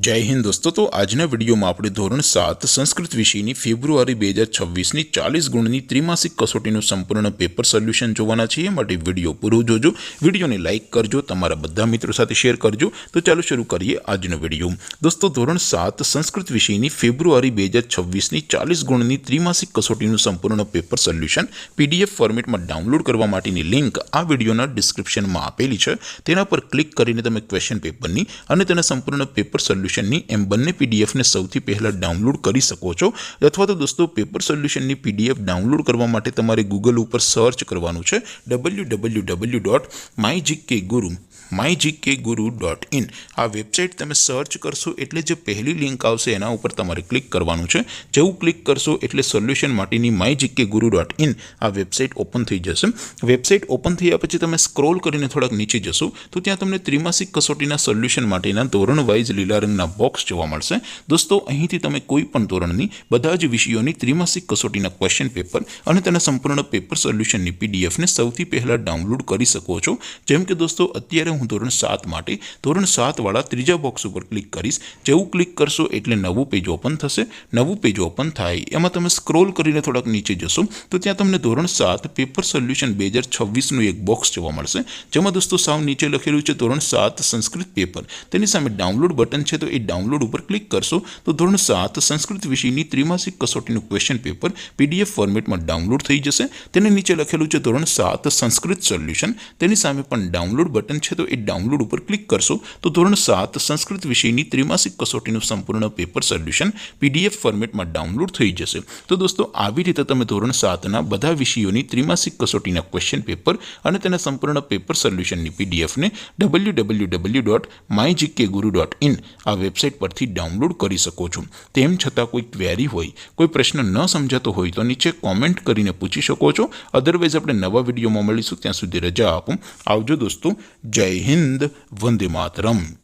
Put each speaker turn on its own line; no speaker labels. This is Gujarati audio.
जय हिंद दोस्तों। तो आजना विडियो में આપણે ધોરણ 7 સંસ્કૃત વિષયની ફેબ્રુઆરી 2026ની 40 ગુણની ત્રિમાસિક કસોટીનું સંપૂર્ણ પેપર સોલ્યુશન જોવાના છીએ। માટે વિડિયો પૂરો જોજો, વિડિયોને લાઈક કરજો, તમારા બધા મિત્રો સાથે શેર કરજો। તો ચાલો શરૂ કરીએ આજનો વિડિયો। દોસ્તો ધોરણ 7 સંસ્કૃત વિષયની ફેબ્રુઆરી 2026ની 40 ગુણની ત્રિમાસિક કસોટીનું સંપૂર્ણ પેપર સોલ્યુશન પીડીએફ ફોર્મેટમાં ડાઉનલોડ કરવા માટેની લિંક આ વિડિયોના ડિસ્ક્રિપ્શનમાં આપેલી છે। તેના પર ક્લિક કરીને તમે ક્વેશ્ચન પેપરની અને તેના સંપૂર્ણ પેપર સોલ્યુશનની એમ બંને પીડીએફને સૌથી પહેલા ડાઉનલોડ કરી શકો છો। અથવા તો દોસ્તો પેપર સોલ્યુશનની પીડીએફ ડાઉનલોડ કરવા માટે તમારે ગૂગલ ઉપર સર્ચ કરવાનું છે www.mygkguru.in। આ વેબસાઇટ તમે સર્ચ કરશો એટલે જે પહેલી લિંક આવશે એના ઉપર તમારે ક્લિક કરવાનું છે। જેવું ક્લિક કરશો એટલે સોલ્યુશન માટેની mygkguru.in આ વેબસાઇટ ઓપન થઈ જશે। વેબસાઇટ ઓપન થયા પછી તમે સ્ક્રોલ કરીને થોડાક નીચે જશો તો ત્યાં તમને ત્રિમાસિક કસોટીના સોલ્યુશન માટેના ધોરણ વાઇઝ લીલા રંગના બોક્સ જોવા મળશે। દોસ્તો અહીંથી તમે કોઈ પણ ધોરણની બધા જ વિષયોની ત્રિમાસિક કસોટીના ક્વેશ્ચન પેપર અને તેના સંપૂર્ણ પેપર સોલ્યુશનની પીડીએફને સૌથી પહેલા ડાઉનલોડ કરી શકો છો। જેમ કે દોસ્તો અત્યારે હું ધોરણ 7 માટે ધોરણ 7 વાળા ત્રીજા બોક્સ ઉપર ક્લિક કરીશ। જેવું ક્લિક કરશો એટલે નવું પેજ ઓપન થશે। નવું પેજ ઓપન થાય એમાં તમે સ્ક્રોલ કરીને થોડાક નીચે જશો તો ત્યાં તમને ધોરણ 7 પેપર સોલ્યુશન 2026નું એક બોક્સ જોવા મળશે। જેમાં દોસ્તો સાવ નીચે લખેલું છે ધોરણ 7 સંસ્કૃત પેપર। તેની સામે ડાઉનલોડ બટન છે, તો એ ડાઉનલોડ ઉપર ક્લિક કરશો તો ધોરણ 7 સંસ્કૃત વિષયની ત્રિમાસિક કસોટીનું ક્વેશ્ચન પેપર પીડીએફ ફોર્મેટમાં ડાઉનલોડ થઈ જશે। તેને નીચે લખેલું છે ધોરણ 7 સંસ્કૃત સોલ્યુશન। તેની સામે પણ ડાઉનલોડ બટન છે, તો એ ડાઉનલોડ ઉપર ક્લિક કરશો તો ધોરણ 7 સંસ્કૃત વિષયની ત્રિમાસિક કસોટીનું સંપૂર્ણ પેપર સોલ્યુશન પીડીએફ ફોર્મેટમાં ડાઉનલોડ થઈ જશે। તો દોસ્તો આવી રીતે તમે ધોરણ 7ના બધા વિષયોની ત્રિમાસિક કસોટીના ક્વેશ્ચન પેપર અને તેના સંપૂર્ણ પેપર સોલ્યુશનની પીડીએફને www.mygkguru.in આ વેબસાઇટ પરથી ડાઉનલોડ કરી શકો છો। તેમ છતાં કોઈ ક્વેરી હોય, કોઈ પ્રશ્ન ન સમજાતો હોય તો નીચે કોમેન્ટ કરીને પૂછી શકો છો। અધરવાઇઝ આપણે નવા વિડીયોમાં મળીશું, ત્યાં સુધી રજા આપો। આવજો દોસ્તો। જય હિન્દ, વંદે માતરમ।